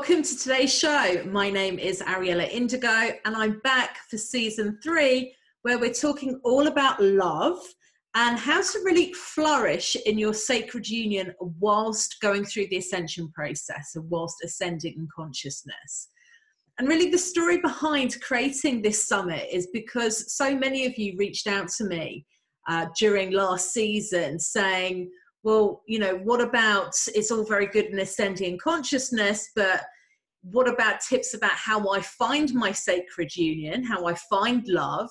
Welcome to today's show. My name is Ariella Indigo and I'm back for season 3 where we're talking all about love and how to really flourish in your sacred union whilst going through the ascension process and whilst ascending in consciousness. And really the story behind creating this summit is because so many of you reached out to me during last season saying, well, you know, what about, it's all very good in ascending consciousness, but what about tips about how I find my sacred union, how I find love?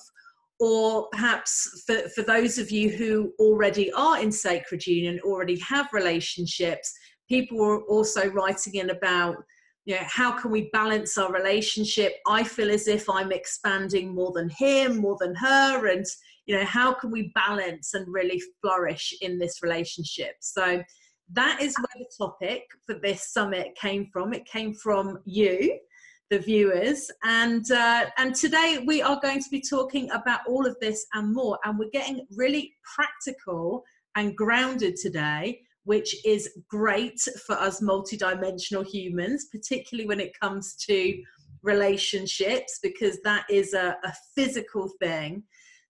Or perhaps for those of you who already are in sacred union, already have relationships, people were also writing in about, you know, how can we balance our relationship? I feel as if I'm expanding more than him, more than her, and you know, how can we balance and really flourish in this relationship? So that is where the topic for this summit came from. It came from you, the viewers, and today we are going to be talking about all of this and more, and we're getting really practical and grounded today, which is great for us multidimensional humans, particularly when it comes to relationships, because that is a physical thing.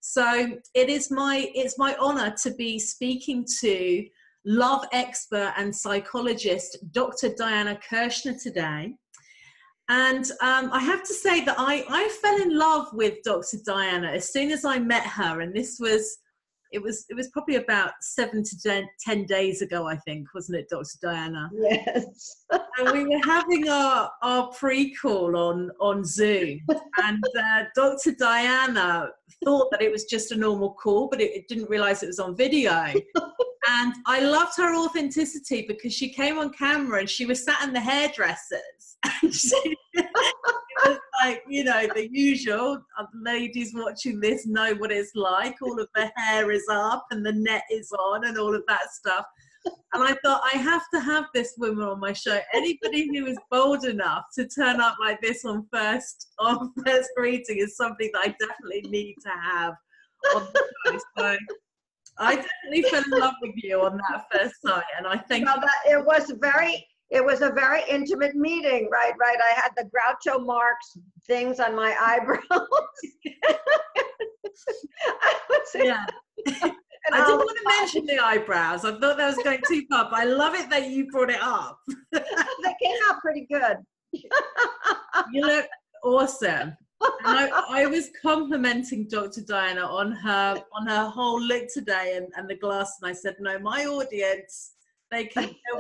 So it's my honor to be speaking to love expert and psychologist, Dr. Diana Kirschner today. And I have to say that I fell in love with Dr. Diana as soon as I met her. And it was probably about 7 to 10 days ago, I think, wasn't it, Dr. Diana? Yes. And we were having our pre-call on Zoom, and Dr. Diana thought that it was just a normal call, but it didn't realize it was on video. And I loved her authenticity because she came on camera and she was sat in the hairdressers. And she was like, you know, the usual, ladies watching this know what it's like. All of the hair is up and the net is on and all of that stuff. And I thought, I have to have this woman on my show. Anybody who is bold enough to turn up like this on first greeting is somebody that I definitely need to have on the show. So I definitely fell in love with you on that first night, and I think it was a very intimate meeting, right? I had the Groucho Marx things on my eyebrows. Yeah. I didn't want to mention the eyebrows. I thought that was going too far, but I love it that you brought it up. They came out pretty good. You look awesome. And I was complimenting Dr. Diana on her whole look today and the glasses, and I said, no, my audience, they'll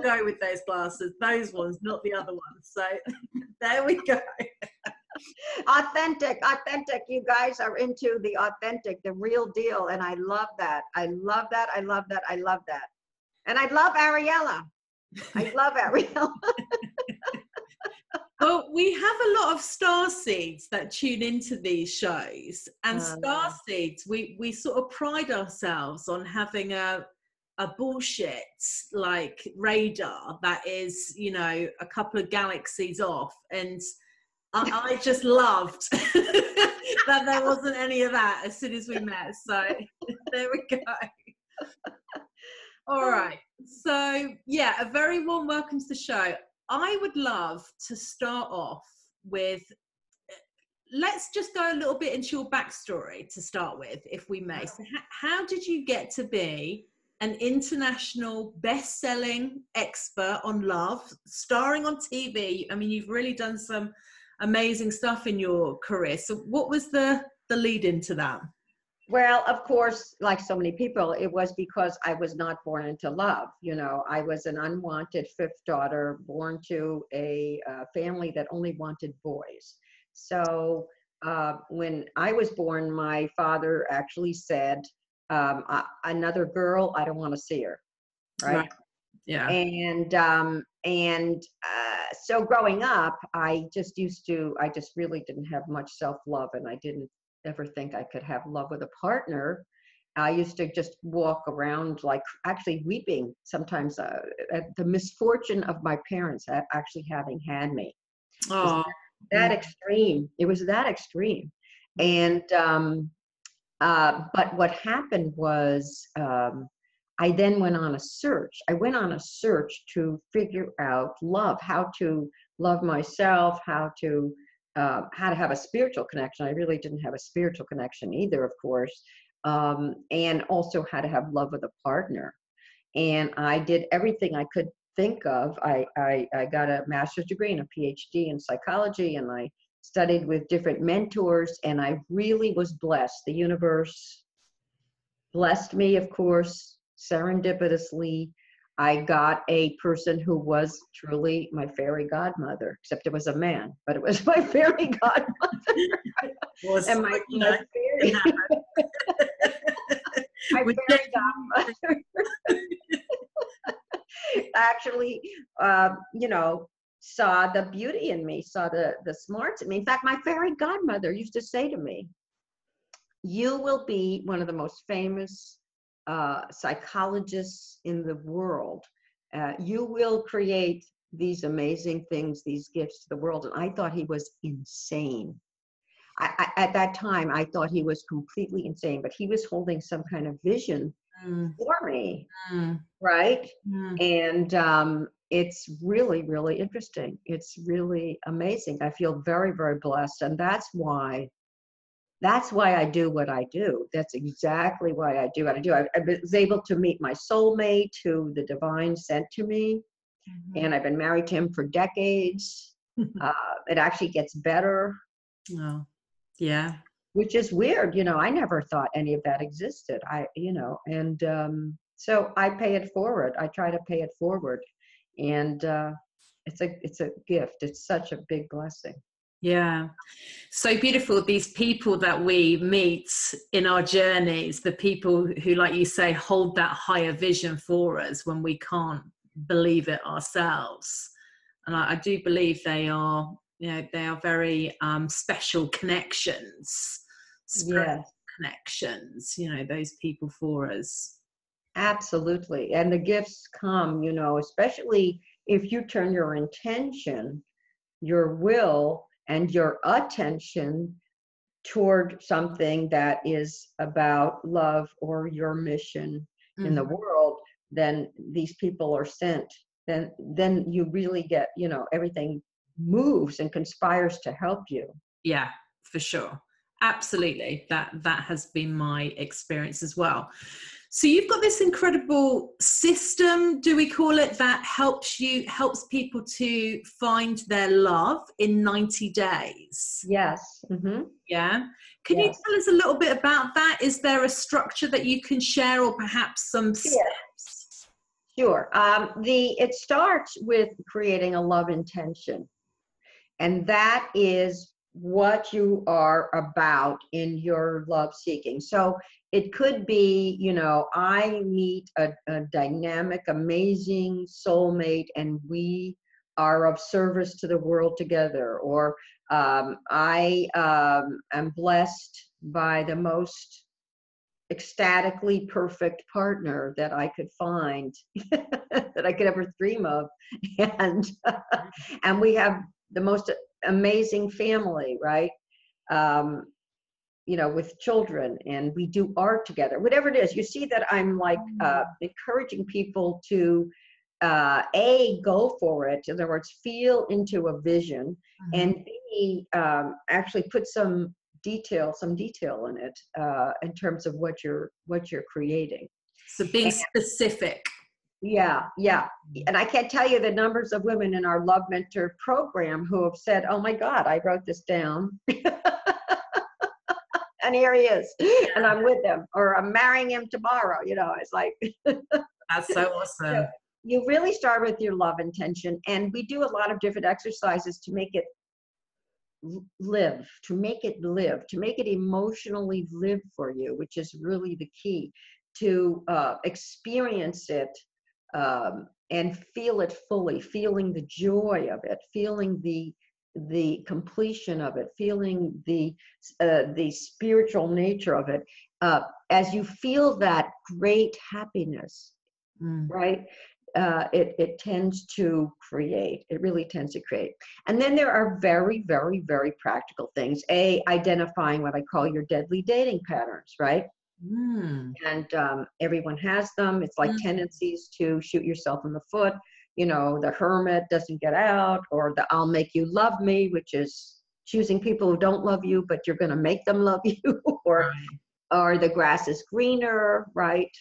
go with those glasses, those ones, not the other ones. So there we go. Authentic. You guys are into the authentic, the real deal, and I love that. I love that. And I love Ariella. Well, we have a lot of star seeds that tune into these shows, and star seeds, we sort of pride ourselves on having a bullshit like radar that is, you know, a couple of galaxies off, and I just loved that there wasn't any of that as soon as we met. So there we go. All right. So yeah, a very warm welcome to the show. I would love to start off with, let's just go a little bit into your backstory to start with, if we may. So how did you get to be an international best-selling expert on love, starring on TV? I mean, you've really done some amazing stuff in your career. So what was the lead into that? Well, of course, like so many people, it was because I was not born into love. You know, I was an unwanted fifth daughter, born to a family that only wanted boys. So when I was born, my father actually said, another girl, I don't want to see her. Right. Yeah. And so growing up, I just really didn't have much self-love, and I didn't ever think I could have love with a partner. I used to just walk around like actually weeping sometimes at the misfortune of my parents actually having had me. Oh, that extreme. It was that extreme. And but what happened was I then went on a search. I went on a search to figure out love, how to love myself, how to have a spiritual connection. I really didn't have a spiritual connection either, of course, and also how to have love with a partner. And I did everything I could think of. I got a master's degree and a PhD in psychology, and I studied with different mentors, and I really was blessed. The universe blessed me, of course, serendipitously. I got a person who was truly my fairy godmother, except it was a man, but it was my fairy godmother. And my fairy, my fairy godmother actually, saw the beauty in me, saw the smarts in me. In fact, my fairy godmother used to say to me, "You will be one of the most famous psychologists in the world. You will create these amazing things, these gifts to the world." And I thought he was insane. At that time, I thought he was completely insane, but he was holding some kind of vision for me, right? And it's really, really interesting. It's really amazing. I feel very, very blessed, and that's why I do what I do. That's exactly why I do what I do. I was able to meet my soulmate, who the divine sent to me, and I've been married to him for decades. It actually gets better. Oh, yeah. Which is weird. I never thought any of that existed. So I pay it forward. I try to pay it forward. And it's a gift. It's such a big blessing. Yeah. So beautiful. These people that we meet in our journeys, the people who, like you say, hold that higher vision for us when we can't believe it ourselves. And I do believe they are very special connections, spiritual connections, those people for us. Absolutely. And the gifts come, especially if you turn your intention, your will, and your attention toward something that is about love or your mission in the world, then these people are sent. Then you really get, everything moves and conspires to help you. Yeah, for sure. Absolutely. That has been my experience as well. So you've got this incredible system, do we call it, that helps people to find their love in 90 days. Yes. Yeah. Can you tell us a little bit about that? Is there a structure that you can share, or perhaps some steps? Sure. It starts with creating a love intention. And that is what you are about in your love seeking. So it could be, I meet a dynamic, amazing soulmate, and we are of service to the world together. Or I am blessed by the most ecstatically perfect partner that I could find, that I could ever dream of. And we have the most amazing family, right? With children, and we do art together, whatever it is. You see that I'm like encouraging people to go for it. In other words, feel into a vision, and B, actually put some detail in it, in terms of what you're creating. So being specific. Yeah. And I can't tell you the numbers of women in our Love Mentor program who have said, "Oh my God, I wrote this down." And here he is, and I'm with him, or I'm marrying him tomorrow. It's like, that's so awesome. So you really start with your love intention, and we do a lot of different exercises to make it live, to make it emotionally live for you, which is really the key, to experience it and feel it fully, feeling the joy of it, feeling the completion of it, feeling the spiritual nature of it. As you feel that great happiness, right? It tends to create. It really tends to create. And then there are very, very, very practical things. Identifying what I call your deadly dating patterns, right? And everyone has them. It's like tendencies to shoot yourself in the foot, you know, the hermit doesn't get out, or the I'll make you love me, which is choosing people who don't love you, but you're going to make them love you, or the grass is greener, right?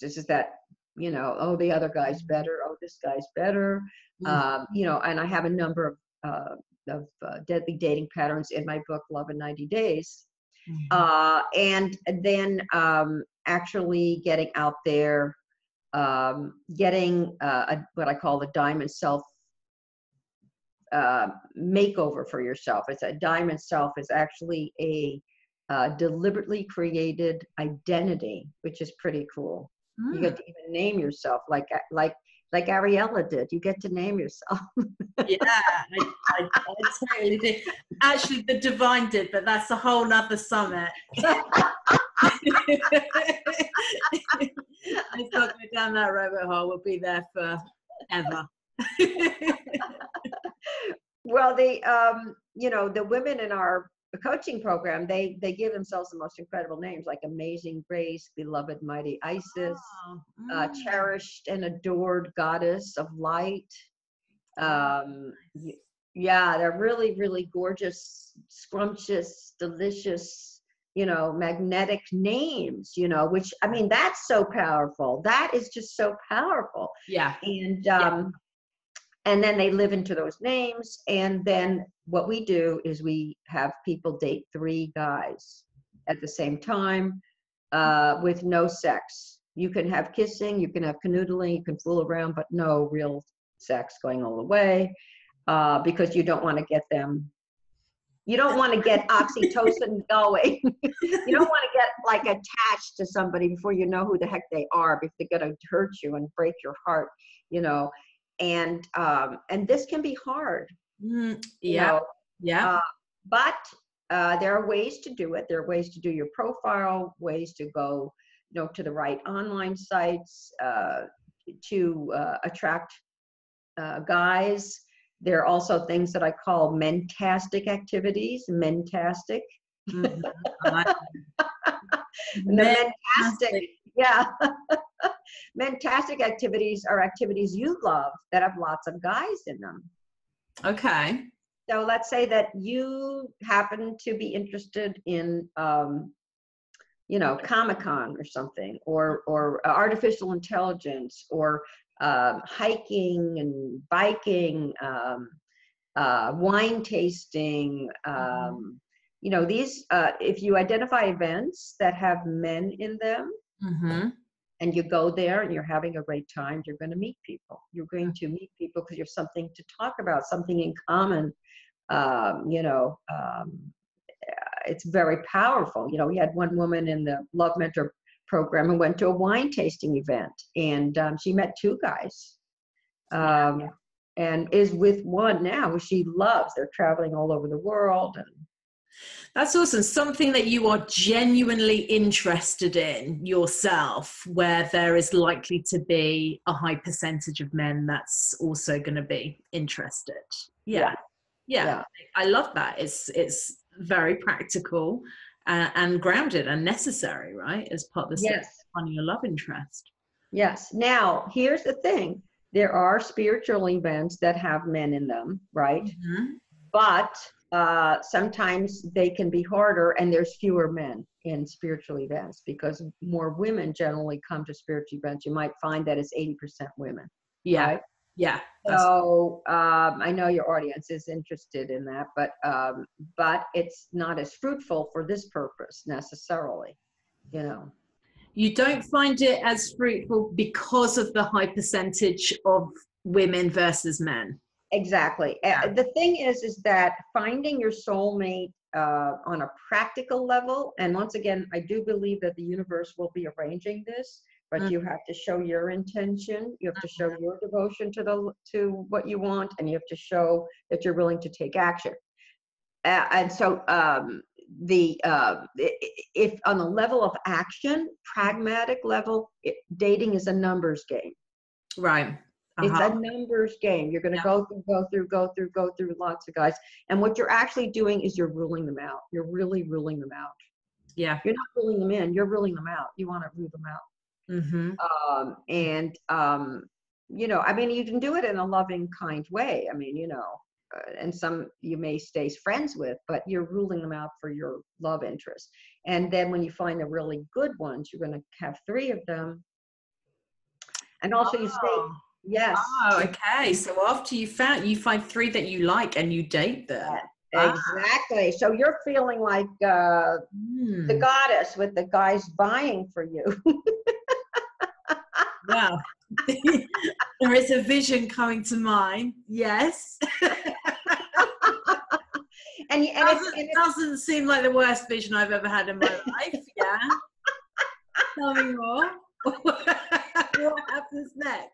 This is that, you know, oh, the other guy's better. Oh, this guy's better. You know, and I have a number of deadly dating patterns in my book, Love in 90 Days. And then actually getting out there, getting what I call the diamond self makeover for yourself. It's a diamond self is actually a deliberately created identity, which is pretty cool. You get to even name yourself, like Ariella did. You get to name yourself. Yeah, I totally do. Actually, the divine did, but that's a whole nother summit. Let's not go down that rabbit hole. We'll be there forever. Well, you know, the women in our coaching program, they give themselves the most incredible names, like Amazing Grace, Beloved Mighty Isis, Cherished and Adored Goddess of Light. Yeah, they're really, really gorgeous, scrumptious, delicious, you know, magnetic names, you know, which, I mean, that's so powerful. That is just so powerful. Yeah. And then they live into those names. And then what we do is we have people date 3 guys at the same time with no sex. You can have kissing, you can have canoodling, you can fool around, but no real sex going all the way, because you don't want to get them. You don't want to get oxytocin going. You don't want to get like attached to somebody before you know who the heck they are, because they're going to hurt you and break your heart, you know. And this can be hard. You know? But there are ways to do it. There are ways to do your profile, ways to go, you know, to the right online sites to attract guys. There are also things that I call mentastic activities. Mentastic. Mentastic. Yeah. Mentastic activities are activities you love that have lots of guys in them. Okay. So let's say that you happen to be interested in, you know, Comic-Con or something, or artificial intelligence, or hiking and biking, wine tasting. You know, these, if you identify events that have men in them, and you go there and you're having a great time, you're going to meet people. You're going to meet people because you have something to talk about, something in common. You know, it's very powerful. You know, we had one woman in the Love Mentor program who went to a wine tasting event, and she met 2 guys, and is with one now who she loves. They're traveling all over the world. And that's awesome. Something that you are genuinely interested in yourself, where there is likely to be a high percentage of men that's also going to be interested. Yeah. I love that. It's very practical and grounded and necessary, right? As part of the on your love interest. Yes. Now, here's the thing. There are spiritual events that have men in them, right? But sometimes they can be harder, and there's fewer men in spiritual events because more women generally come to spiritual events. You might find that it's 80% women. Yeah. Right? Yeah. So I know your audience is interested in that, but it's not as fruitful for this purpose necessarily, you know. You don't find it as fruitful because of the high percentage of women versus men. Exactly. The thing is that finding your soulmate on a practical level, and once again, I do believe that the universe will be arranging this, but you have to show your intention, you have to show your devotion to what you want, and you have to show that you're willing to take action. And so if on the level of action, pragmatic level, dating is a numbers game. Right. It's a numbers game. You're going to go through lots of guys. And what you're actually doing is you're ruling them out. You're really ruling them out. Yeah. You're not ruling them in. You're ruling them out. You want to rule them out. you know, I mean, you can do it in a loving, kind way. I mean, you know, and some you may stay friends with, but you're ruling them out for your love interest. And then when you find the really good ones, you're going to have 3 of them. And also you stay, Oh, yes. oh, okay. So after you find 3 that you like and you date them. Ah, Exactly. So you're feeling like the hmm. goddess with the guys buying for you. Wow. There is a vision coming to mind. Yes. And Doesn't seem like the worst vision I've ever had in my life. Yeah. Tell me more. What happens next?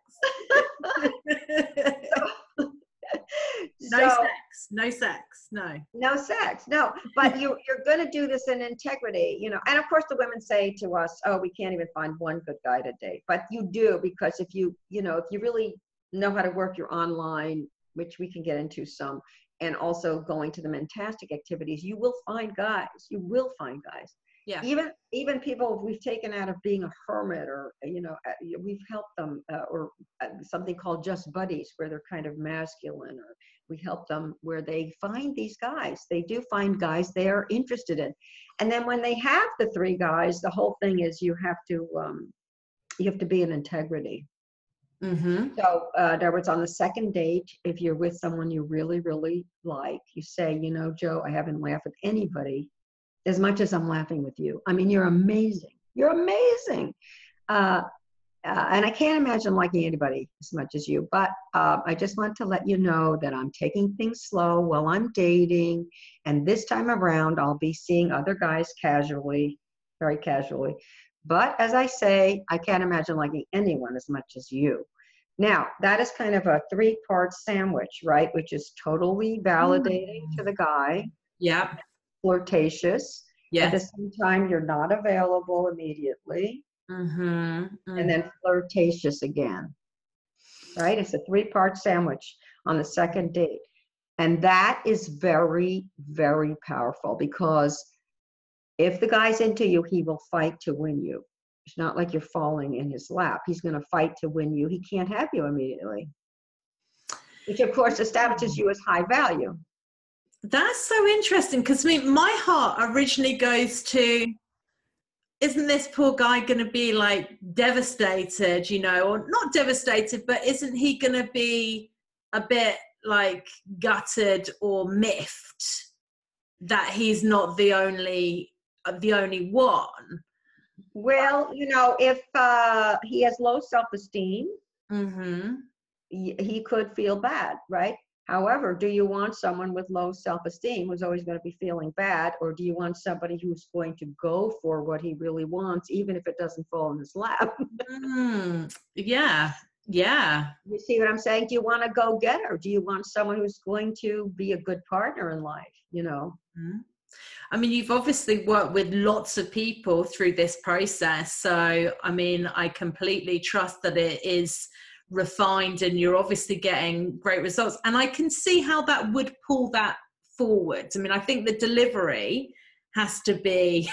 No so sex. No sex. No. no sex, no. But you're going to do this in integrity, you know. And of course, the women say to us, "Oh, we can't even find one good guy to date." But you do, because if you know, if you really know how to work your online, which we can get into some, and also going to the fantastic activities, you will find guys. You will find guys. Yeah. Even people we've taken out of being a hermit, or you know, we've helped them, or something called just buddies, where they're kind of masculine, or we help them where they find these guys. They do find guys they are interested in, and then when they have the 3 guys, the whole thing is you have to be in integrity. Mm-hmm. So there was on the second date, if you're with someone you really, really like, you say, you know, Joe, I haven't laughed with anybody as much as I'm laughing with you. I mean, you're amazing. You're amazing. And I can't imagine liking anybody as much as you, but I just want to let you know that I'm taking things slow while I'm dating. And this time around, I'll be seeing other guys casually, very casually. But as I say, I can't imagine liking anyone as much as you. Now, that is kind of a 3-part sandwich, right? Which is totally validating to the guy, Yeah. flirtatious. At the Yes. same time, you're not available immediately. Mm-hmm. And then flirtatious again, right? It's a 3-part sandwich on the second date. And that is very, very powerful, because if the guy's into you, he will fight to win you. It's not like you're falling in his lap. He's going to fight to win you. He can't have you immediately, which of course establishes you as high value. That's so interesting, because I mean, my heart originally goes to, isn't this poor guy going to be like devastated, you know, or not devastated, but isn't he going to be a bit like gutted or miffed that he's not the only one? Well, you know, if he has low self-esteem, Mm-hmm. he could feel bad, right? However, do you want someone with low self-esteem who's always going to be feeling bad, or do you want somebody who's going to go for what he really wants, even if it doesn't fall in his lap? Yeah, yeah. You see what I'm saying? Do you want a go-getter? Do you want someone who's going to be a good partner in life, you know? Mm-hmm. I mean, you've obviously worked with lots of people through this process. So, I mean, I completely trust that it is refined and you're obviously getting great results. And I can see how that would pull that forward. I mean, I think the delivery has to be,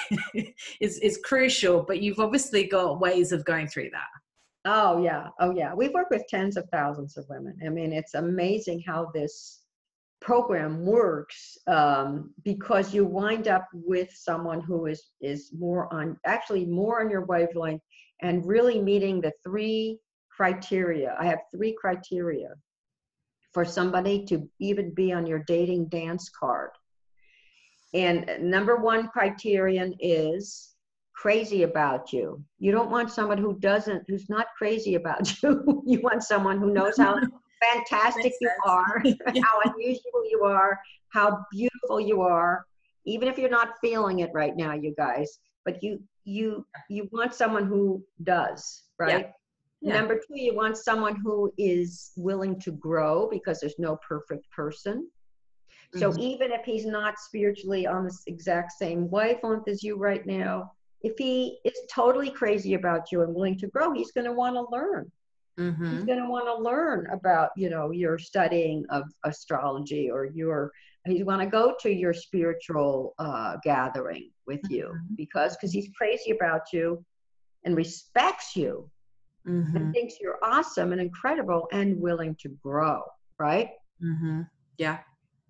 is crucial, but you've obviously got ways of going through that. Oh, yeah. Oh, yeah. We've worked with tens of thousands of women. I mean, it's amazing how this program works, because you wind up with someone who is more on, actually more on your wavelength, and really meeting the 3 criteria. I have 3 criteria for somebody to even be on your dating dance card. And number 1 criterion is crazy about you. You don't want someone who's not crazy about you. You want someone who knows how fantastic you are, how unusual you are, how beautiful you are, even if you're not feeling it right now, you guys. But you want someone who does, right? Yeah. Number 2, you want someone who is willing to grow, because there's no perfect person. So even if he's not spiritually on the exact same wavelength as you right now, if he is totally crazy about you and willing to grow, he's going to want to learn. Mm-hmm. He's going to want to learn about, you know, your studying of astrology, or he's want to go to your spiritual gathering with you, because he's crazy about you and respects you. Mm-hmm. and thinks you're awesome and incredible and willing to grow, right? Mm-hmm. Yeah.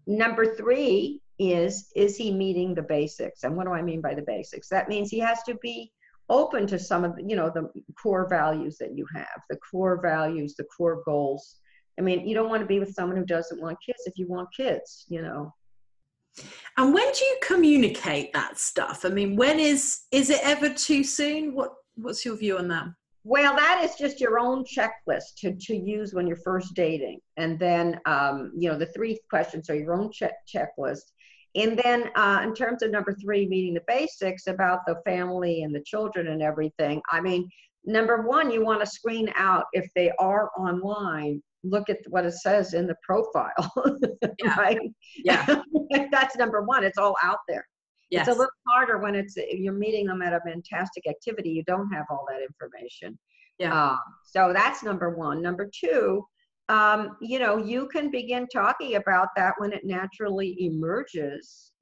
Number three is he meeting the basics? And what do I mean by the basics? That means he has to be open to some of the, the core values that you have, the core values, the core goals. I mean, you don't want to be with someone who doesn't want kids if you want kids. And when do you communicate that stuff? I mean, when is it ever too soon? What's your view on that? Well, that is just your own checklist to use when you're first dating. And then, the three questions are your own checklist. And then in terms of number three, meeting the basics about the family and the children and everything. I mean, number one, you want to screen out if they are online, look at what it says in the profile, Yeah. right? Yeah. That's number one. It's all out there. Yes. It's a little harder when you're meeting them at a fantastic activity. You don't have all that information. Yeah. So that's number one. Number two, you can begin talking about that when it naturally emerges,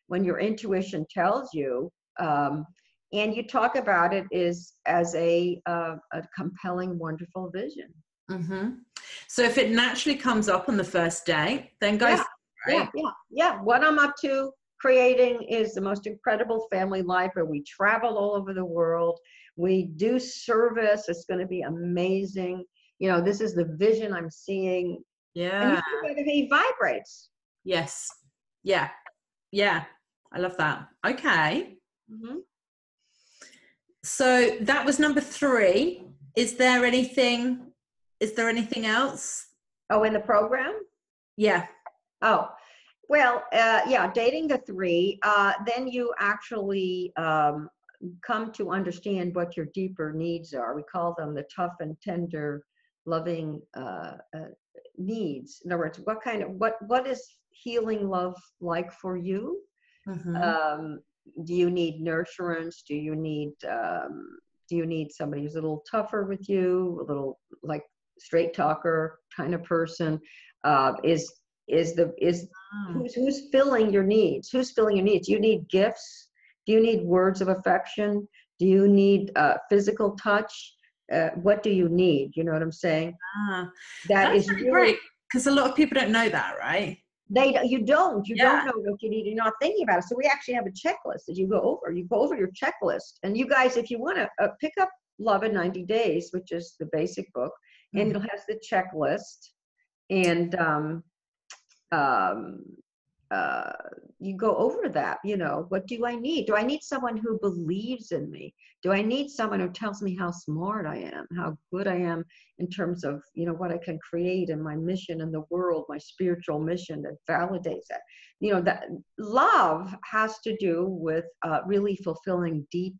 when your intuition tells you, and you talk about it as a compelling, wonderful vision. Mm-hmm. So if it naturally comes up on the first day, then go. Yeah. What I'm up to creating is the most incredible family life where we travel all over the world. We do service. It's going to be amazing. This is the vision I'm seeing. Yeah. And he vibrates. Yes. Yeah. Yeah. I love that. Okay. Mm-hmm. So that was number three. Is there anything else? Oh, in the program? Yeah. Oh, well, dating the three, then you actually come to understand what your deeper needs are. We call them the tough and tender, loving needs. In other words, what is healing love like for you? Mm-hmm. Do you need nurturance? Do you need somebody who's a little tougher with you, a little like straight talker kind of person? Who's filling your needs? Who's filling your needs? Do you need gifts? Do you need words of affection? Do you need physical touch? What do you need? You know what I'm saying? That's really great, because a lot of people don't know that, right? You don't know what you need. You're not thinking about it. So we actually have a checklist that you go over your checklist. And you guys, if you want to pick up Love in 90 Days, which is the basic book, and it has the checklist, and you go over that. What do I need? Do I need someone who believes in me? Do I need someone who tells me how smart I am, how good I am in terms of what I can create in my mission in the world, my spiritual mission that validates that? That love has to do with really fulfilling deep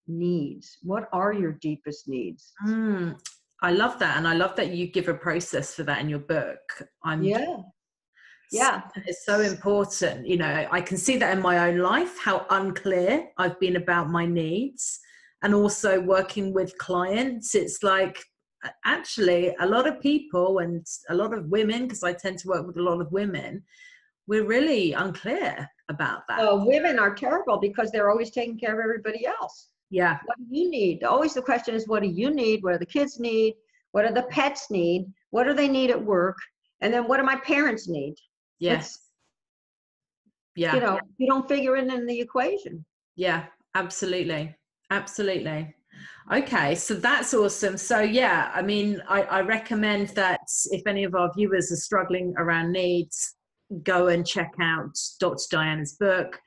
needs. What are your deepest needs? I love that, and I love that you give a process for that in your book. Yeah. It's so important. I can see that in my own life, how unclear I've been about my needs, and also working with clients. It's like, actually, a lot of people and a lot of women, because I tend to work with a lot of women, we're really unclear about that. Women are terrible because they're always taking care of everybody else. Yeah. What do you need? Always the question is, what do you need? What do the kids need? What do the pets need? What do they need at work? And then what do my parents need? Yes. Yeah. You don't figure it in the equation. Yeah, absolutely. Absolutely. Okay, so that's awesome. So yeah, I mean, I recommend that if any of our viewers are struggling around needs, go and check out Dr. Diana's book,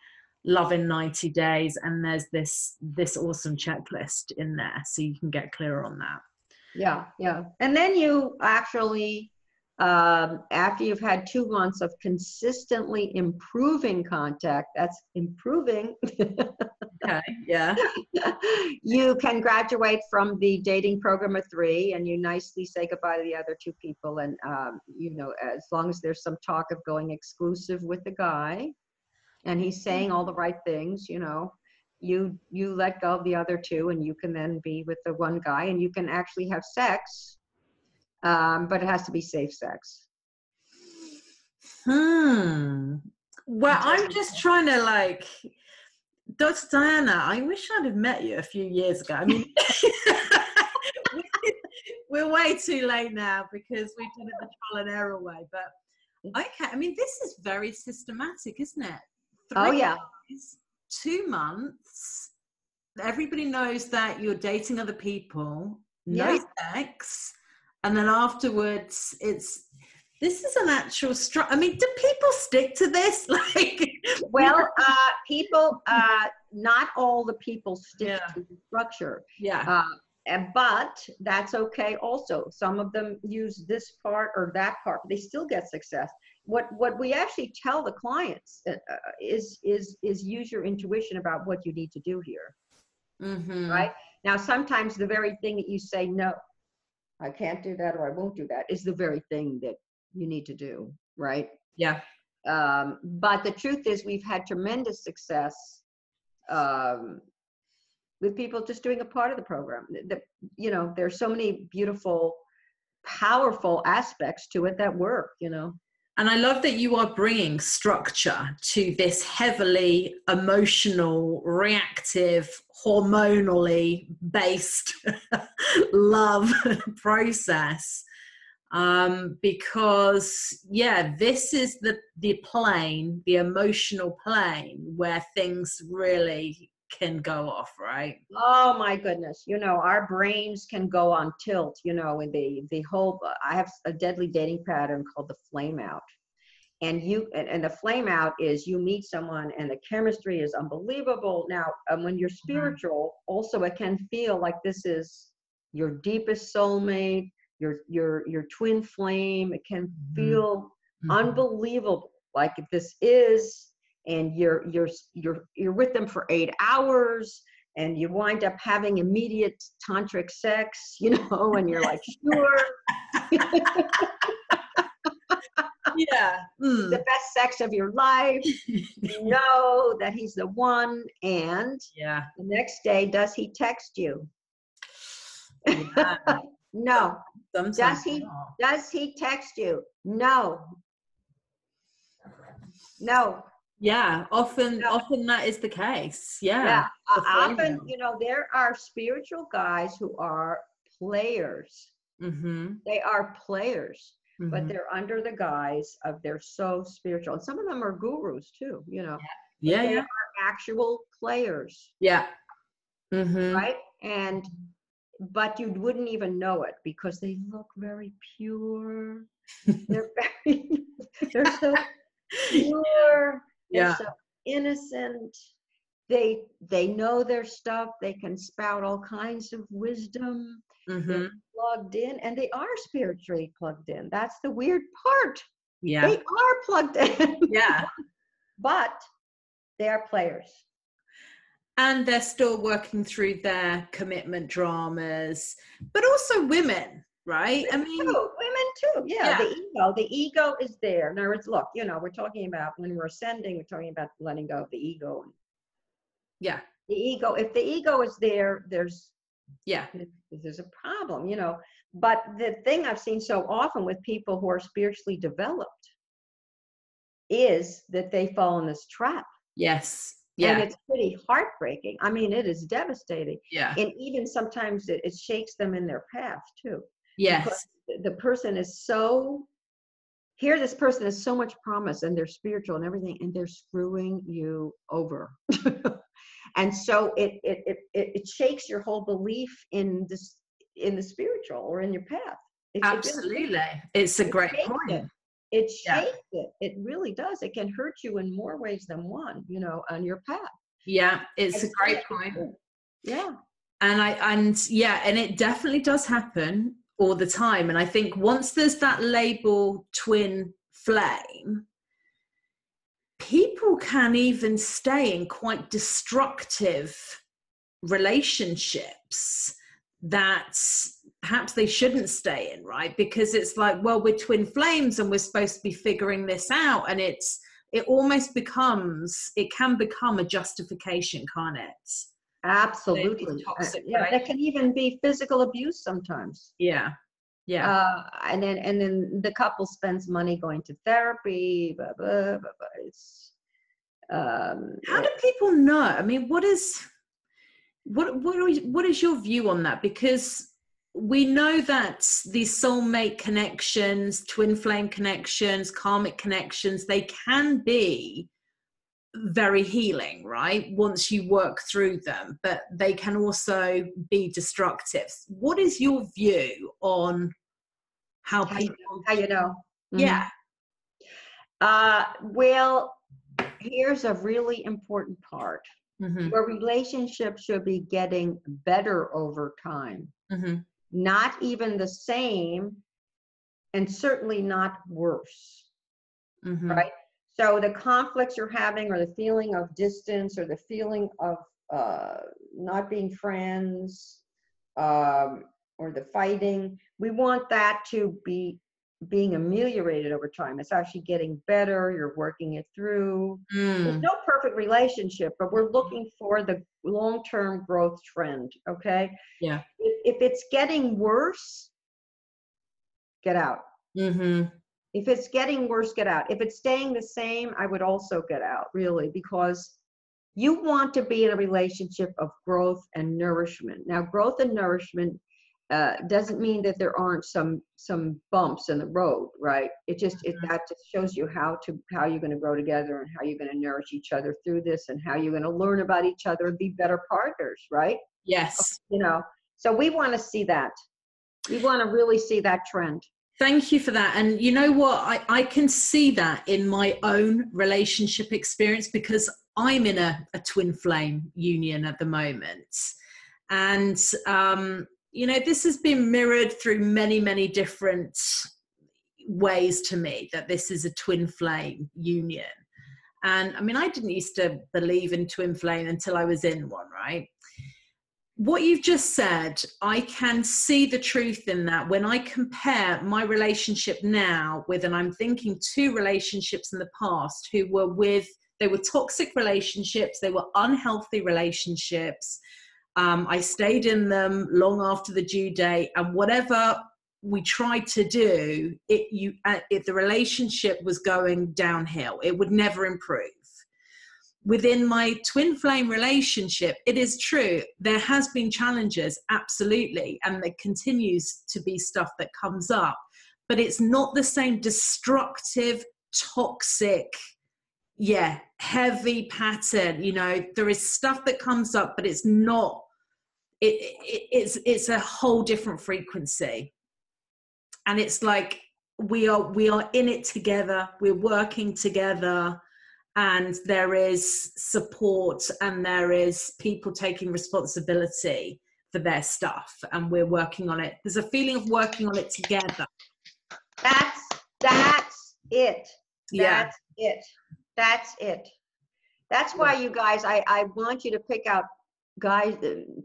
Love in 90 Days, and there's this awesome checklist in there, so you can get clearer on that. Yeah. And then you actually, after you've had 2 months of consistently improving contact, that's improving. Okay, yeah. You can graduate from the dating program of 3, and you nicely say goodbye to the other 2 people. And, as long as there's some talk of going exclusive with the guy, and he's saying all the right things, you let go of the other 2, and you can then be with the one guy, and you can actually have sex, but it has to be safe sex. Well, I'm just trying to Dr. Diana, I wish I'd have met you a few years ago. I mean, we're way too late now because we did it the trial and error way. But okay, I mean, this is very systematic, isn't it? 3 Oh yeah. days, 2 months. Everybody knows that you're dating other people, no sex, and then afterwards this is an actual I mean, do people stick to this? Like, well, people, not all the people stick to the structure. Yeah. But that's okay also. Some of them use this part or that part, but they still get success. What we actually tell the clients is use your intuition about what you need to do here. Mm-hmm. Right? Now, sometimes the very thing that you say, no, I can't do that, or I won't do that, is the very thing that you need to do, right? Yeah. But the truth is, we've had tremendous success with people just doing a part of the program. You know, there's so many beautiful, powerful aspects to it that work, you know. And I love that you are bringing structure to this heavily emotional, reactive, hormonally based love process. Because this is the plane, the emotional plane where things really can go off, right? Oh my goodness. You know, our brains can go on tilt, you know, in the whole, I have a deadly dating pattern called the flame out. And the flame out is you meet someone and the chemistry is unbelievable. Now, when you're spiritual, also it can feel like this is your deepest soulmate, your twin flame. It can feel unbelievable, like this is, and you're with them for 8 hours, and you wind up having immediate tantric sex, you know, and you're like, sure. The best sex of your life. You know that he's the one. And the next day, does he text you? No. Sometimes does he text you? No. Yeah, often that is the case. Often, you know, there are spiritual guys who are players. They are players, but they're under the guise of they're so spiritual. And some of them are gurus too, you know. They are actual players. Right? But you wouldn't even know it because they look very pure. They're so pure. They're so innocent. They know their stuff. They can spout all kinds of wisdom. They're plugged in, and they are spiritually plugged in. That's the weird part. They are plugged in. But they are players. And they're still working through their commitment dramas, but also women, right? Women too. The ego is there. In other words, look, you know, we're talking about when we're ascending, we're talking about letting go of the ego. The ego, if the ego is there, there's a problem, you know. But the thing I've seen so often with people who are spiritually developed is that they fall in this trap. And it's pretty heartbreaking. I mean, it is devastating. And even sometimes it shakes them in their path too. Because the person is this person has so much promise, and they're spiritual and everything, and they're screwing you over. And so it shakes your whole belief in the spiritual or in your path. Absolutely. It's a great point. It shakes it. It really does. It can hurt you in more ways than one, you know, on your path. It's a great point. And it definitely does happen all the time. And I think once there's that label twin flame, people can even stay in quite destructive relationships that perhaps they shouldn't stay in, right? Because it's like, well, we're twin flames and we're supposed to be figuring this out, and it can become a justification, can't it? Absolutely. That can even be physical abuse sometimes. And then the couple spends money going to therapy. Blah, blah, blah, blah. It's how do people know? I mean, what is your view on that? Because we know that these soulmate connections, twin flame connections, karmic connections, they can be very healing, right? Once you work through them, but they can also be destructive. What is your view on how people... How you know? Yeah. Well, here's a really important part. Mm-hmm. Your relationship should be getting better over time, Mm-hmm. not even the same, and certainly not worse. Mm-hmm. Right? So the conflicts you're having, or the feeling of distance, or the feeling of not being friends, or the fighting, we want that to be being ameliorated over time. It's actually getting better. You're working it through. There's no perfect relationship, but we're looking for the long-term growth trend. Okay. Yeah. If it's getting worse, get out. Mm-hmm. If it's getting worse, get out. If it's staying the same, I would also get out, really, because you want to be in a relationship of growth and nourishment. Now, growth and nourishment doesn't mean that there aren't some bumps in the road, right? That just shows you how you're going to grow together, and how you're going to nourish each other through this, and how you're going to learn about each other and be better partners, right? Yes. You know, so we want to see that. We want to really see that trend. Thank you for that. And you know what? I can see that in my own relationship experience, because I'm in a twin flame union at the moment. And, you know, this has been mirrored through many, many different ways to me, that this is a twin flame union. And I mean, I didn't used to believe in twin flame until I was in one, right? What you've just said, I can see the truth in that. When I compare my relationship now with, and I'm thinking 2 relationships in the past they were toxic relationships, they were unhealthy relationships. I stayed in them long after the due date, and whatever we tried to do, the relationship was going downhill. It would never improve. Within my twin flame relationship, it is true, there has been challenges, absolutely, and there continues to be stuff that comes up, but it's not the same destructive, toxic, heavy pattern. You know, there is stuff that comes up, but it's not, it's a whole different frequency. And it's like we are in it together, we're working together, and there is support, and there is people taking responsibility for their stuff, and we're working on it. There's a feeling of working on it together. That's it. Yeah. That's it. That's why, you guys, I want you to pick out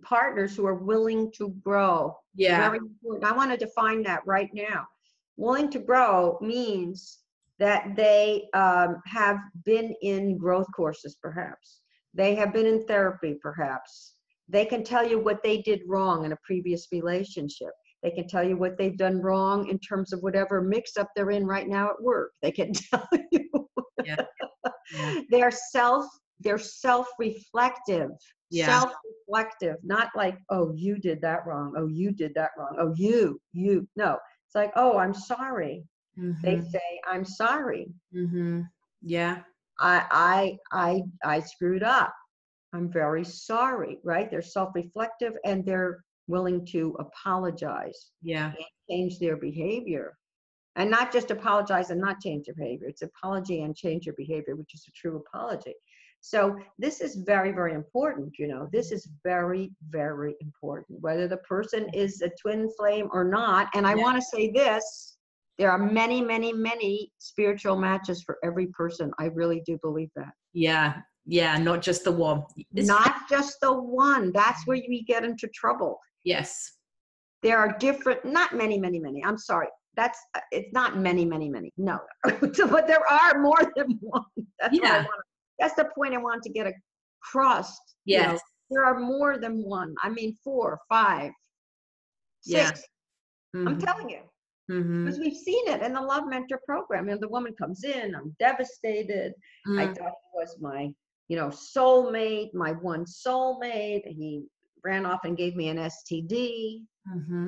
partners who are willing to grow. Yeah. Very important. I want to define that right now. Willing to grow means that they have been in growth courses, perhaps. They have been in therapy, perhaps. They can tell you what they did wrong in a previous relationship. They can tell you what they've done wrong in terms of whatever mix-up they're in right now at work. They can tell you. Yeah. Yeah. They're self-reflective. Yeah. Self-reflective, not like, oh, you did that wrong. Oh, you did that wrong. Oh, you. No, it's like, oh, I'm sorry. Mm-hmm. They say, I'm sorry. Mm-hmm. Yeah. I screwed up. I'm very sorry, right? They're self-reflective, and they're willing to apologize. Yeah. And change their behavior. And not just apologize and not change their behavior. It's apology and change your behavior, which is a true apology. So this is very, very important. You know, this is very, very important, whether the person is a twin flame or not. And I want to say this, there are many, many, many spiritual matches for every person. I really do believe that. Yeah. Yeah. Not just the one. Not just the one. That's where we get into trouble. Yes. There are different, not many, many, many. I'm sorry. It's not many, many, many. No. But there are more than one. That's the point I want to get across. Yes. You know, there are more than one. I mean, 4, 5, 6. Mm-hmm. I'm telling you. Mm-hmm. Because we've seen it in the Love Mentor program. And the woman comes in, I'm devastated. Mm. I thought he was my, soulmate, my one soulmate. He ran off and gave me an STD. Mm-hmm.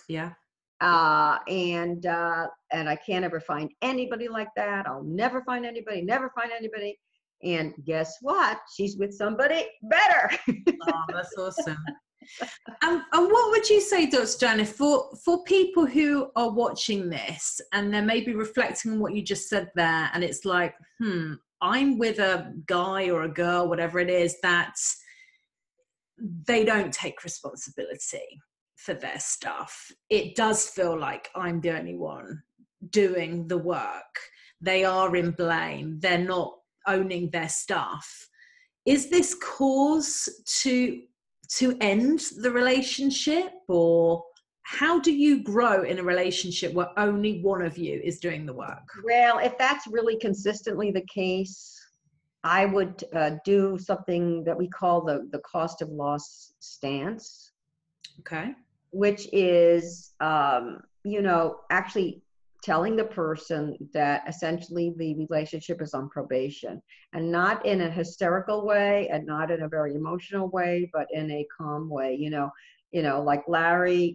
Yeah. And I can't ever find anybody like that. I'll never find anybody, never find anybody. And guess what? She's with somebody better. Oh, that's awesome. And what would you say, Dr. Janet, for people who are watching this and they're maybe reflecting on what you just said there, and it's like, I'm with a guy or a girl, whatever it is, that they don't take responsibility for their stuff. It does feel like I'm the only one doing the work. They are in blame. They're not owning their stuff. Is this cause to end the relationship, or how do you grow in a relationship where only one of you is doing the work? Well, if that's really consistently the case, I would do something that we call the cost of loss stance. Okay. Which is, actually telling the person that essentially the relationship is on probation, and not in a hysterical way and not in a very emotional way, but in a calm way. Like, Larry,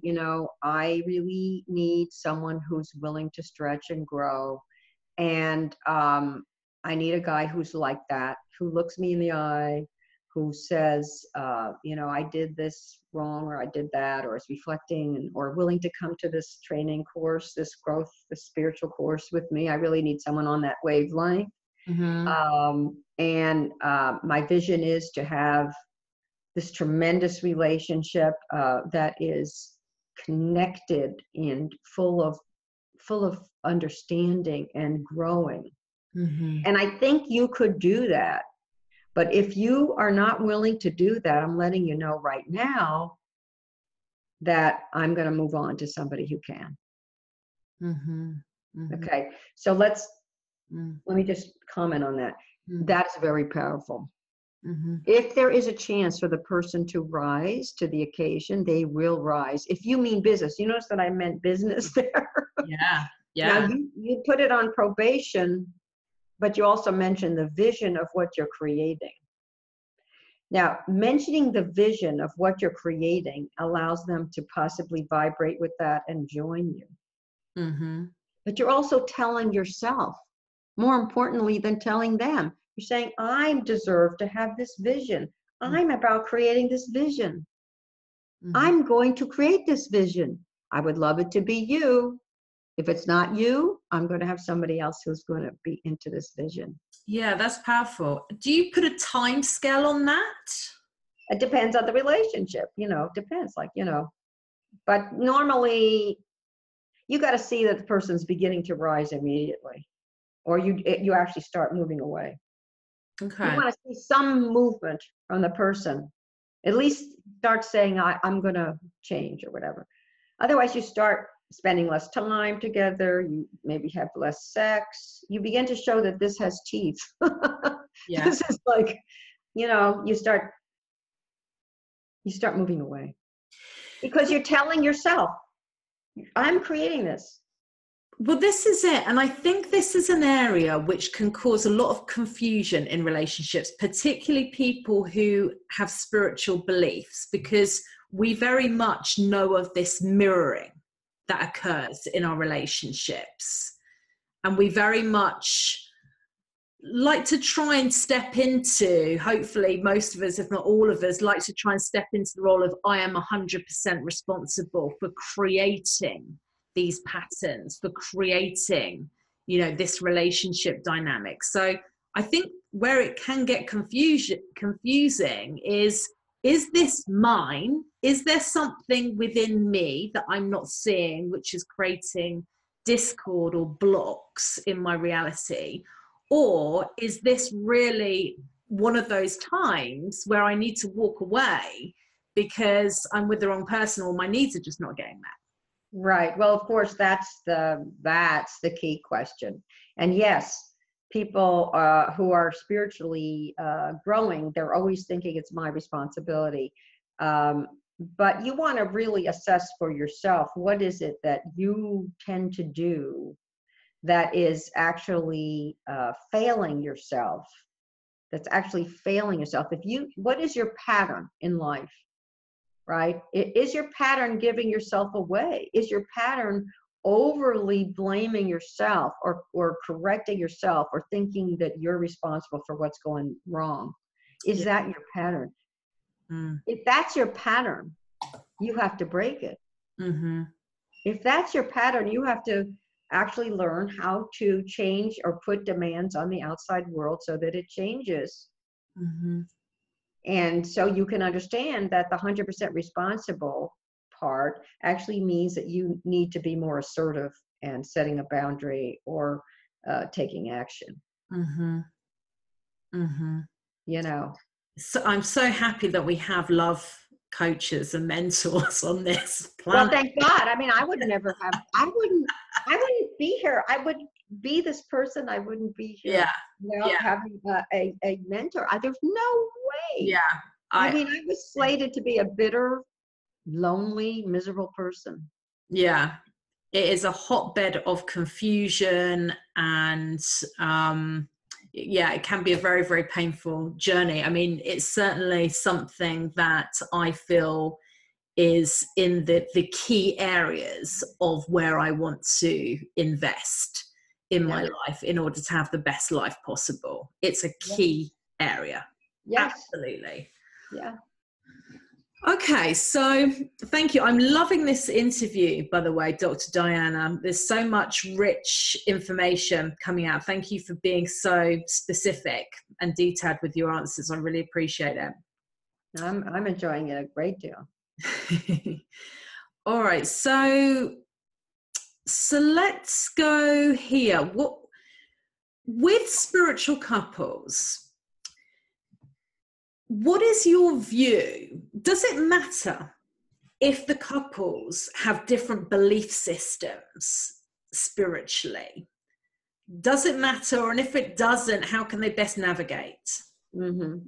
I really need someone who's willing to stretch and grow. And I need a guy who's like that, who looks me in the eye, who says, I did this wrong, or I did that, or is reflecting, or willing to come to this training course, this growth, this spiritual course with me. I really need someone on that wavelength. And my vision is to have this tremendous relationship that is connected and full of understanding and growing. And I think you could do that. But if you are not willing to do that, I'm letting you know right now that I'm going to move on to somebody who can. Okay. So let me just comment on that. That's very powerful. If there is a chance for the person to rise to the occasion, they will rise. If you mean business, you notice that I meant business there. Yeah. Now you put it on probation, but you also mentioned the vision of what you're creating. Now, mentioning the vision of what you're creating allows them to possibly vibrate with that and join you. But you're also telling yourself, more importantly than telling them, you're saying, I deserve to have this vision. I'm about creating this vision. I'm going to create this vision. I would love it to be you. If it's not you, I'm going to have somebody else who's going to be into this vision. Yeah, that's powerful. Do you put a time scale on that? It depends on the relationship, depends, but normally you got to see that the person's beginning to rise immediately, or you actually start moving away. Okay. You want to see some movement from the person. At least start saying, I'm going to change or whatever. Otherwise, you start spending less time together. You maybe have less sex. You begin to show that this has teeth. Yeah. This is like, you start moving away because you're telling yourself, I'm creating this. Well, this is it. And I think this is an area which can cause a lot of confusion in relationships, particularly people who have spiritual beliefs, because we very much know of this mirroring that occurs in our relationships. And we very much like to try and step into, hopefully most of us, if not all of us, like to try and step into the role of I am 100% responsible for creating these patterns, for creating, this relationship dynamic. So I think where it can get confusing is this mine? Is there something within me that I'm not seeing, which is creating discord or blocks in my reality? Or is this really one of those times where I need to walk away because I'm with the wrong person or my needs are just not getting met? Right. Well, of course, that's the key question. And yes, people who are spiritually growing, they're always thinking it's my responsibility. But you want to really assess for yourself, what is it that you tend to do that is actually failing yourself? That's actually failing yourself. What is your pattern in life? right? Is your pattern giving yourself away? Is your pattern overly blaming yourself or correcting yourself or thinking that you're responsible for what's going wrong? Is Yeah. that your pattern? If that's your pattern, you have to break it. Mm-hmm. If that's your pattern, you have to actually learn how to change or put demands on the outside world so that it changes. Mm-hmm. And so you can understand that the 100% responsible part actually means that you need to be more assertive and setting a boundary or taking action. Mm-hmm. Mm-hmm. You know. So I'm so happy that we have love coaches and mentors on this Well, planet. thank God. I mean, I would never have. I wouldn't be here. I would be this person. I wouldn't be here. Yeah. Without Yeah. having a mentor. There's no way. Yeah. I mean, I was slated to be a bitter, lonely, miserable person. Yeah. It is a hotbed of confusion, and yeah, it can be a very, very painful journey. I mean, it's certainly something that I feel is in the key areas of where I want to invest in my life in order to have the best life possible. It's a key area. Yes. Absolutely. Yeah. Okay, so thank you. I'm loving this interview, by the way, Dr. Diana. There's so much rich information coming out. Thank you for being so specific and detailed with your answers. I really appreciate it. I'm enjoying it a great deal. All right, so let's go here. What with spiritual couples? What is your view? Does it matter if the couples have different belief systems spiritually? Does it matter? And if it doesn't, how can they best navigate? Mm-hmm.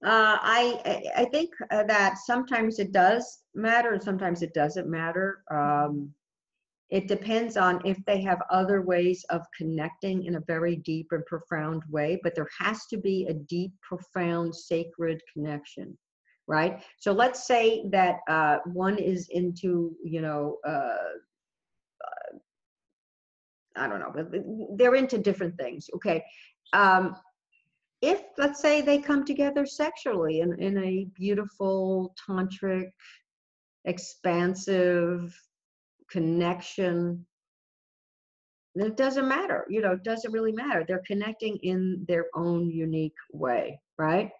I think that sometimes it does matter and sometimes it doesn't matter. It depends on if they have other ways of connecting in a very deep and profound way, but there has to be a deep, profound, sacred connection, right? So let's say that one is into, I don't know, but they're into different things, okay? If, let's say, they come together sexually in a beautiful, tantric, expansive connection, it doesn't matter, it doesn't really matter. They're connecting in their own unique way, right?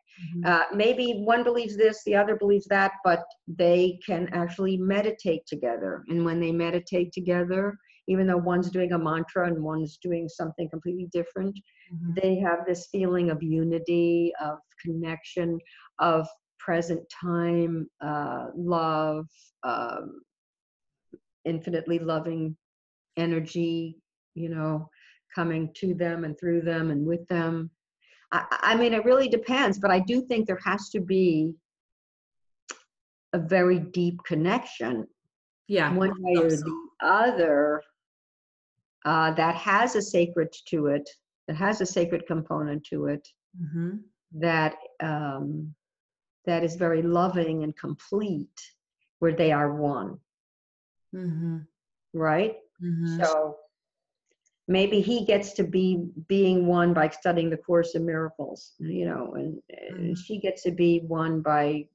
Maybe one believes this, the other believes that, but they can actually meditate together. And when they meditate together, even though one's doing a mantra and one's doing something completely different, they have this feeling of unity, of connection, of present time, love, infinitely loving energy, coming to them and through them and with them. I mean, it really depends, but I do think there has to be a very deep connection, one way or the other, that has a sacred to it, that has a sacred component to it, that that is very loving and complete, where they are one, right? So maybe he gets to be being one by studying the Course in Miracles, and she gets to be one by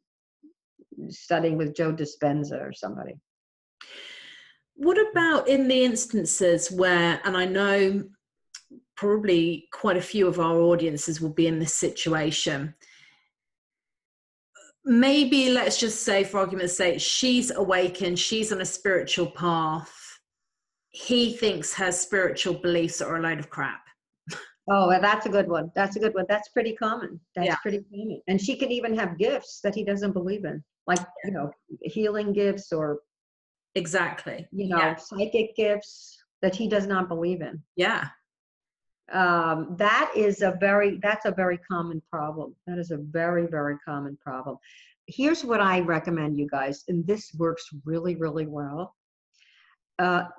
studying with Joe Dispenza or somebody. What about in the instances where, and I know probably quite a few of our audiences will be in this situation, maybe let's just say, for argument's sake, she's awakened, she's on a spiritual path, he thinks her spiritual beliefs are a load of crap. Oh, well, that's a good one. That's a good one. That's pretty common. That's pretty common. And she can even have gifts that he doesn't believe in, like, healing gifts or psychic gifts that he does not believe in. That's a very common problem. That is a very, very common problem. Here's what I recommend you guys, and this works really, really well.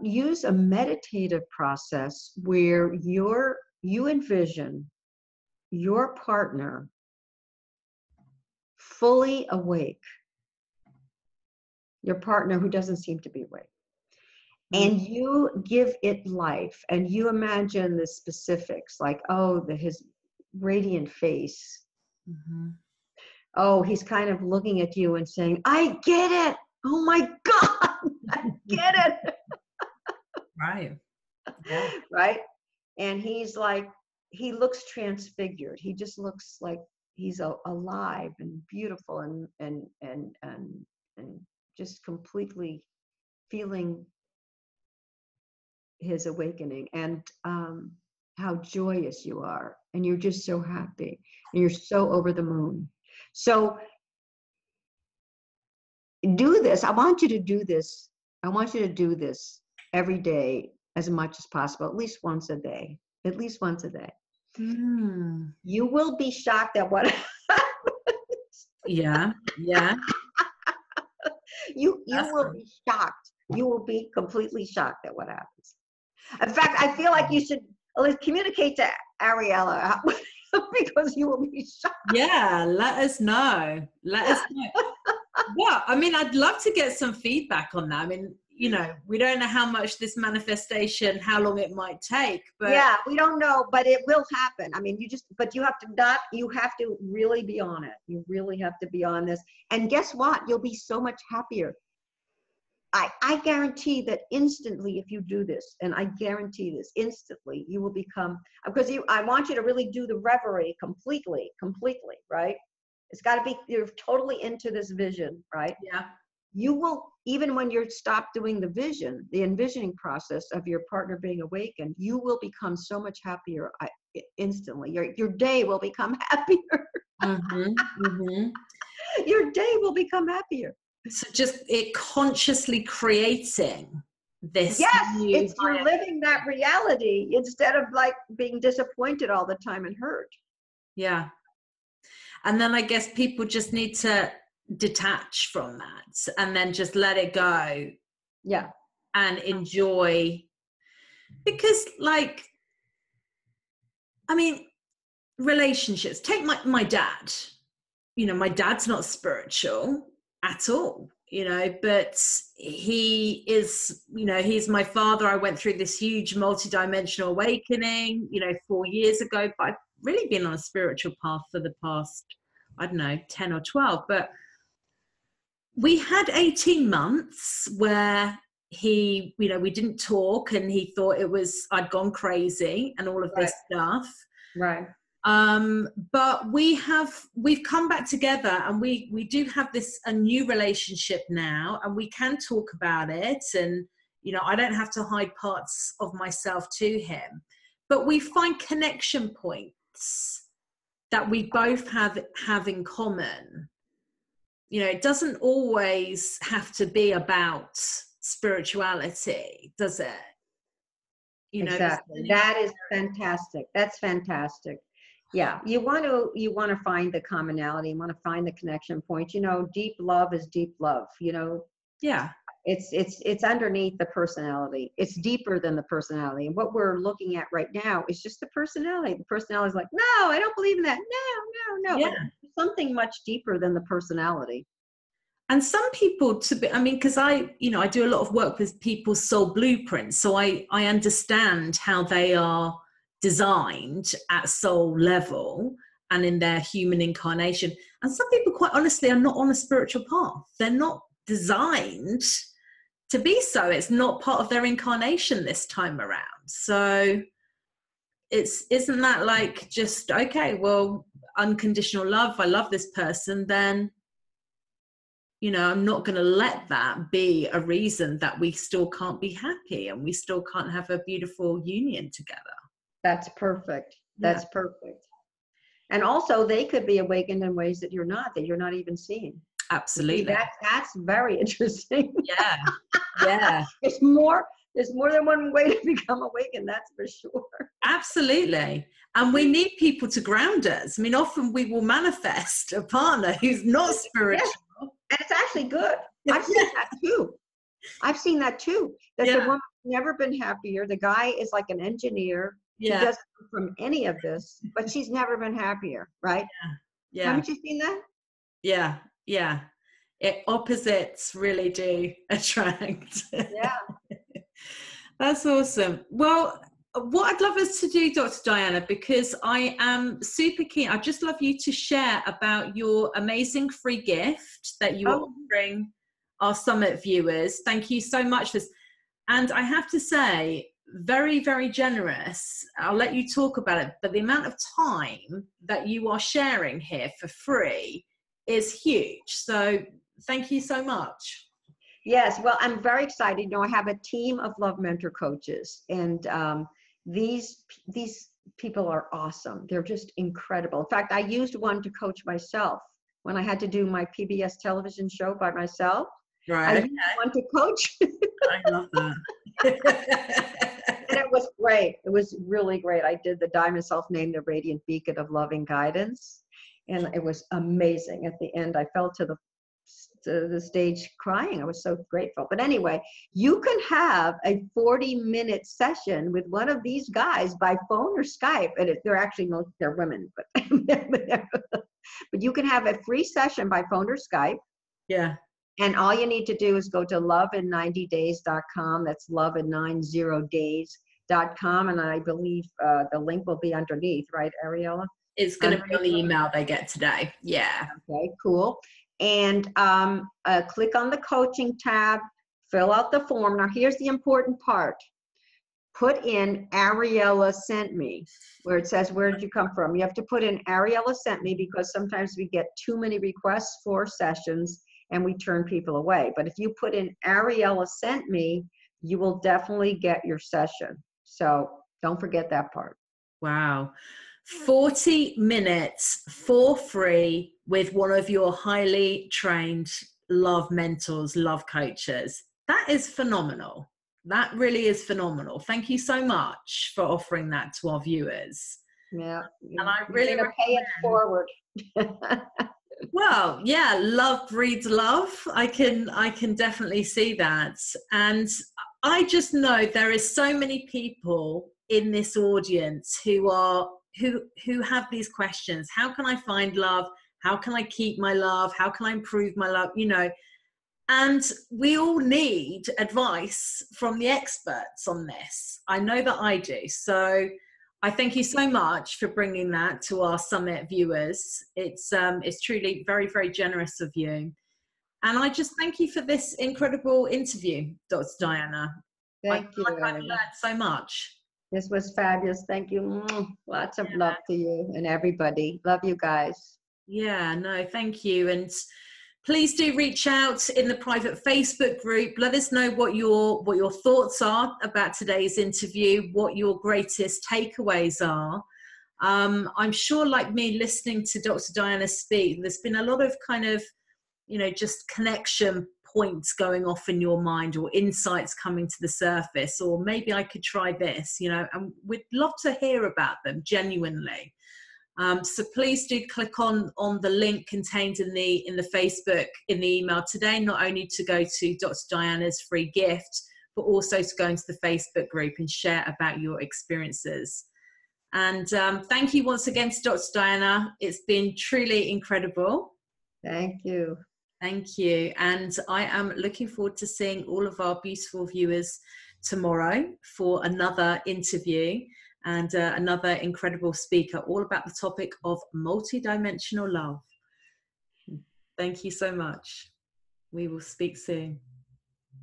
Use a meditative process where you envision your partner fully awake, your partner who doesn't seem to be awake. Mm. And you give it life, and you imagine the specifics, like, oh, his radiant face. Mhm. Oh, he's kind of looking at you and saying, I get it. Oh my God, I get it. Right. Yeah. Right? And he's like, he looks transfigured. He just looks like he's alive and beautiful and just completely feeling his awakening, and how joyous you are, and you're just so happy, and you're so over the moon. So do this. I want you to do this. I want you to do this every day as much as possible, at least once a day. At least once a day. Mm. You will be shocked at what Yeah. Yeah. you That's will be shocked. You will be completely shocked at what happens. In fact, I feel like you should communicate to Ariella because you will be shocked. Yeah, let us know. Let us know. Well, I mean, I'd love to get some feedback on that. I mean, we don't know how much this manifestation, how long it might take, but yeah, we don't know, but it will happen. I mean, but you have to really be on it. You really have to be on this. And guess what? You'll be so much happier. I guarantee that instantly, if you do this, and I guarantee this instantly, you will become, because I want you to really do the reverie completely, right? It's got to be, you're totally into this vision, right? yeah. You will, even when you're stopped doing the envisioning process of your partner being awakened, you will become so much happier instantly. Your day will become happier. Mm-hmm. Mm-hmm. Your day will become happier. So just it consciously creating this Yes, new you're living that reality instead of like being disappointed all the time and hurt. yeah. And then I guess people just need to detach from that and then just let it go. Yeah. And enjoy, because I mean, relationships, take my dad, my dad's not spiritual at all, but he is, he's my father. I went through this huge multidimensional awakening, 4 years ago, but I've really been on a spiritual path for the past, I don't know, 10 or 12, but we had 18 months where we didn't talk, and he thought I'd gone crazy and all of this stuff. Right. But we've come back together, and we do have a new relationship now, and we can talk about it. And, I don't have to hide parts of myself to him, but we find connection points that we both have in common. It doesn't always have to be about spirituality, does it? Exactly. That is fantastic. That's fantastic. Yeah. You want to find the commonality, you want to find the connection point. Deep love is deep love, Yeah. It's underneath the personality. It's deeper than the personality. And what we're looking at right now is just the personality. The personality is like, no, I don't believe in that. No. Yeah. But something much deeper than the personality. And some people because I do a lot of work with people's soul blueprints. So I understand how they are designed at soul level and in their human incarnation. And some people, quite honestly, are not on a spiritual path. They're not designed to be so. It's not part of their incarnation this time around. So isn't that like just, okay, well, unconditional love, I love this person, then I'm not going to let that be a reason that we still can't be happy and we still can't have a beautiful union together. That's perfect. That's perfect. And also they could be awakened in ways that you're not even seeing. Absolutely. That's very interesting. Yeah. Yeah. There's more than one way to become awakened, that's for sure. Absolutely. And we need people to ground us. I mean, often we will manifest a partner who's not spiritual. Yeah. And it's actually good. I've seen that too. That the woman's never been happier. The guy is like an engineer. He doesn't come from any of this, but she's never been happier, right? Yeah. Haven't you seen that? Yeah. Yeah. Opposites really do attract. Yeah. That's awesome. Well, what I'd love us to do, Dr. Diana, because I am super keen, I'd just love you to share about your amazing free gift that you are Oh, offering our summit viewers. Thank you so much for this. And I have to say, very, very generous. I'll let you talk about it, but the amount of time that you are sharing here for free is huge. So thank you so much. yes. Well, I'm very excited. I have a team of love mentor coaches, and these people are awesome. They're just incredible. In fact, I used one to coach myself when I had to do my PBS television show by myself. I Right. used one to coach. I love that. And it was great. It was really great. I did the Diamond Self-Named the Radiant Beacon of Loving Guidance. And it was amazing. At the end, I fell to the stage crying. I was so grateful. But anyway, you can have a 40-minute session with one of these guys by phone or Skype. And they're actually, they're women, but, but you can have a free session by phone or Skype. Yeah. And all you need to do is go to loveiN90days.com. That's loveiN90days.com. And I believe the link will be underneath, right, Ariella? It's going to be on the email they get today. Yeah. Okay, cool. And click on the coaching tab, fill out the form. Now, here's the important part. Put in Ariella sent me, where it says, where did you come from? You have to put in Ariella sent me, because sometimes we get too many requests for sessions and we turn people away. But if you put in Ariella sent me, you will definitely get your session. So don't forget that part. Wow. 40 minutes for free with one of your highly trained love mentors, love coaches. That is phenomenal. That really is phenomenal. Thank you so much for offering that to our viewers. Yeah. And I really recommend pay it forward. Well, yeah, love breeds love. I can definitely see that. And I just know there is so many people in this audience who have these questions. How can I find love? How can I keep my love? How can I improve my love? And we all need advice from the experts on this. I know that I do. So I thank you so much for bringing that to our summit viewers. It's truly very, very generous of you. And I just thank you for this incredible interview, Dr. Diana. Thank you. I've learned so much. This was fabulous. Thank you. Lots of love to you and everybody. Love you guys. Yeah, no, thank you. And please do reach out in the private Facebook group. Let us know what your thoughts are about today's interview, what your greatest takeaways are. I'm sure, like me, listening to Dr. Diana speak, there's been a lot of kind of, just connection points going off in your mind, or insights coming to the surface, or maybe I could try this, and we'd love to hear about them genuinely. So please do click on the link contained in the Facebook, in the email today, not only to go to Dr. Diana's free gift, but also to go into the Facebook group and share about your experiences. And thank you once again to Dr. Diana. It's been truly incredible. Thank you. Thank you. And I am looking forward to seeing all of our beautiful viewers tomorrow for another interview and another incredible speaker, all about the topic of multidimensional love. Thank you so much. We will speak soon.